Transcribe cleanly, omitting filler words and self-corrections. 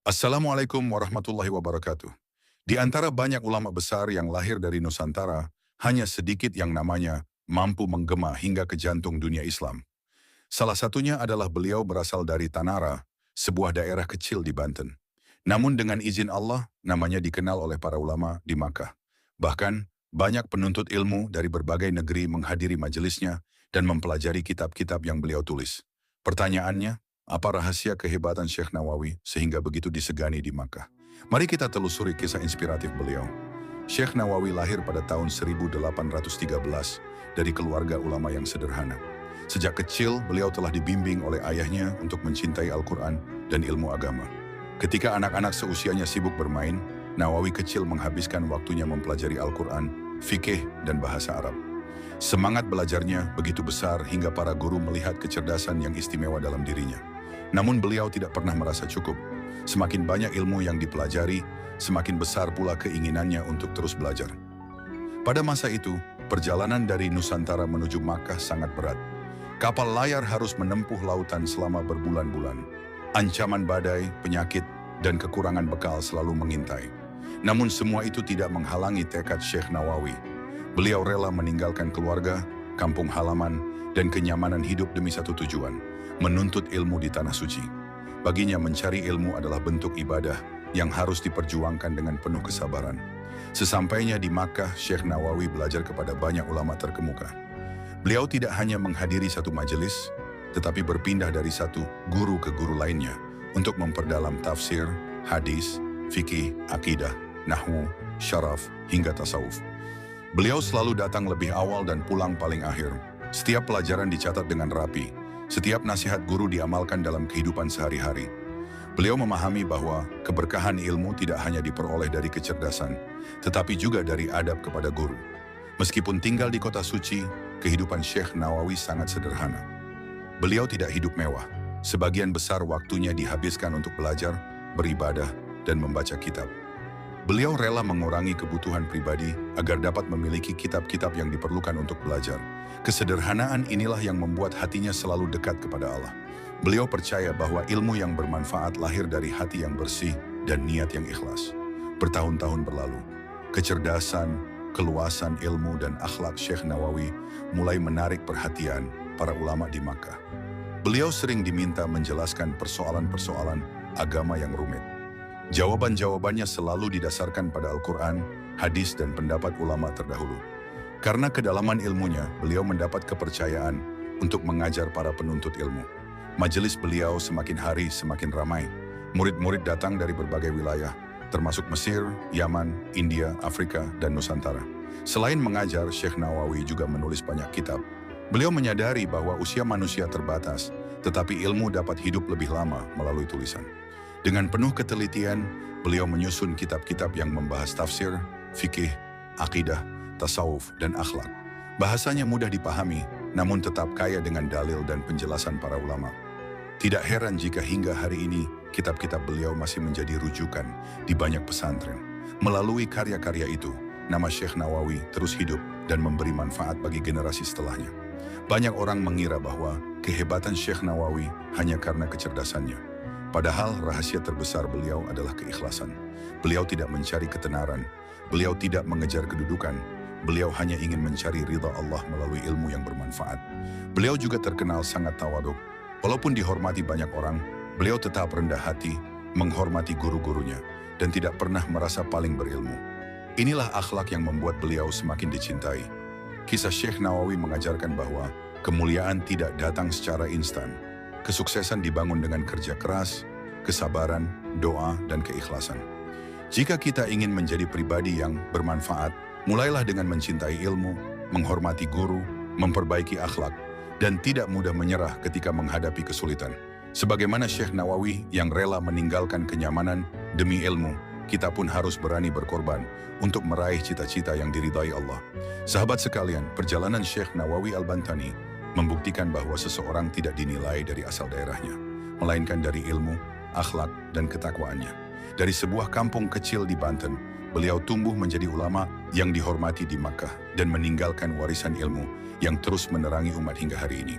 Assalamualaikum warahmatullahi wabarakatuh. Di antara banyak ulama besar yang lahir dari Nusantara, hanya sedikit yang namanya mampu menggema hingga ke jantung dunia Islam. Salah satunya adalah beliau berasal dari Tanara, sebuah daerah kecil di Banten. Namun dengan izin Allah, namanya dikenal oleh para ulama di Makkah. Bahkan, banyak penuntut ilmu dari berbagai negeri menghadiri majelisnya dan mempelajari kitab-kitab yang beliau tulis. Pertanyaannya, apa rahasia kehebatan Syekh Nawawi sehingga begitu disegani di Makkah? Mari kita telusuri kisah inspiratif beliau. Syekh Nawawi lahir pada tahun 1813 dari keluarga ulama yang sederhana. Sejak kecil, beliau telah dibimbing oleh ayahnya untuk mencintai Al-Quran dan ilmu agama. Ketika anak-anak seusianya sibuk bermain, Nawawi kecil menghabiskan waktunya mempelajari Al-Quran, fikih, dan bahasa Arab. Semangat belajarnya begitu besar hingga para guru melihat kecerdasan yang istimewa dalam dirinya. Namun beliau tidak pernah merasa cukup. Semakin banyak ilmu yang dipelajari, semakin besar pula keinginannya untuk terus belajar. Pada masa itu, perjalanan dari Nusantara menuju Makkah sangat berat. Kapal layar harus menempuh lautan selama berbulan-bulan. Ancaman badai, penyakit, dan kekurangan bekal selalu mengintai. Namun semua itu tidak menghalangi tekad Syekh Nawawi. Beliau rela meninggalkan keluarga, kampung halaman, dan kenyamanan hidup demi satu tujuan, menuntut ilmu di Tanah Suci. Baginya mencari ilmu adalah bentuk ibadah yang harus diperjuangkan dengan penuh kesabaran. Sesampainya di Makkah, Syekh Nawawi belajar kepada banyak ulama terkemuka. Beliau tidak hanya menghadiri satu majelis, tetapi berpindah dari satu guru ke guru lainnya untuk memperdalam tafsir, hadis, fikih, akidah, nahwu, syaraf, hingga tasawuf. Beliau selalu datang lebih awal dan pulang paling akhir. Setiap pelajaran dicatat dengan rapi. Setiap nasihat guru diamalkan dalam kehidupan sehari-hari. Beliau memahami bahwa keberkahan ilmu tidak hanya diperoleh dari kecerdasan, tetapi juga dari adab kepada guru. Meskipun tinggal di kota suci, kehidupan Syekh Nawawi sangat sederhana. Beliau tidak hidup mewah. Sebagian besar waktunya dihabiskan untuk belajar, beribadah, dan membaca kitab. Beliau rela mengurangi kebutuhan pribadi agar dapat memiliki kitab-kitab yang diperlukan untuk belajar. Kesederhanaan inilah yang membuat hatinya selalu dekat kepada Allah. Beliau percaya bahwa ilmu yang bermanfaat lahir dari hati yang bersih dan niat yang ikhlas. Bertahun-tahun berlalu, kecerdasan, keluasan ilmu dan akhlak Syekh Nawawi mulai menarik perhatian para ulama di Makkah. Beliau sering diminta menjelaskan persoalan-persoalan agama yang rumit. Jawaban-jawabannya selalu didasarkan pada Al-Quran, hadis, dan pendapat ulama terdahulu. Karena kedalaman ilmunya, beliau mendapat kepercayaan untuk mengajar para penuntut ilmu. Majelis beliau semakin hari semakin ramai. Murid-murid datang dari berbagai wilayah, termasuk Mesir, Yaman, India, Afrika, dan Nusantara. Selain mengajar, Syekh Nawawi juga menulis banyak kitab. Beliau menyadari bahwa usia manusia terbatas, tetapi ilmu dapat hidup lebih lama melalui tulisan. Dengan penuh ketelitian, beliau menyusun kitab-kitab yang membahas tafsir, fikih, akidah, tasawuf, dan akhlak. Bahasanya mudah dipahami, namun tetap kaya dengan dalil dan penjelasan para ulama. Tidak heran jika hingga hari ini, kitab-kitab beliau masih menjadi rujukan di banyak pesantren. Melalui karya-karya itu, nama Syekh Nawawi terus hidup dan memberi manfaat bagi generasi setelahnya. Banyak orang mengira bahwa kehebatan Syekh Nawawi hanya karena kecerdasannya. Padahal rahasia terbesar beliau adalah keikhlasan. Beliau tidak mencari ketenaran, beliau tidak mengejar kedudukan, beliau hanya ingin mencari ridha Allah melalui ilmu yang bermanfaat. Beliau juga terkenal sangat tawaduk. Walaupun dihormati banyak orang, beliau tetap rendah hati, menghormati guru-gurunya, dan tidak pernah merasa paling berilmu. Inilah akhlak yang membuat beliau semakin dicintai. Kisah Syekh Nawawi mengajarkan bahwa kemuliaan tidak datang secara instan. Kesuksesan dibangun dengan kerja keras, kesabaran, doa, dan keikhlasan. Jika kita ingin menjadi pribadi yang bermanfaat, mulailah dengan mencintai ilmu, menghormati guru, memperbaiki akhlak, dan tidak mudah menyerah ketika menghadapi kesulitan. Sebagaimana Syekh Nawawi yang rela meninggalkan kenyamanan demi ilmu, kita pun harus berani berkorban untuk meraih cita-cita yang diridhai Allah. Sahabat sekalian, perjalanan Syekh Nawawi Al-Bantani membuktikan bahwa seseorang tidak dinilai dari asal daerahnya, melainkan dari ilmu, akhlak, dan ketakwaannya. Dari sebuah kampung kecil di Banten, beliau tumbuh menjadi ulama yang dihormati di Makkah dan meninggalkan warisan ilmu yang terus menerangi umat hingga hari ini.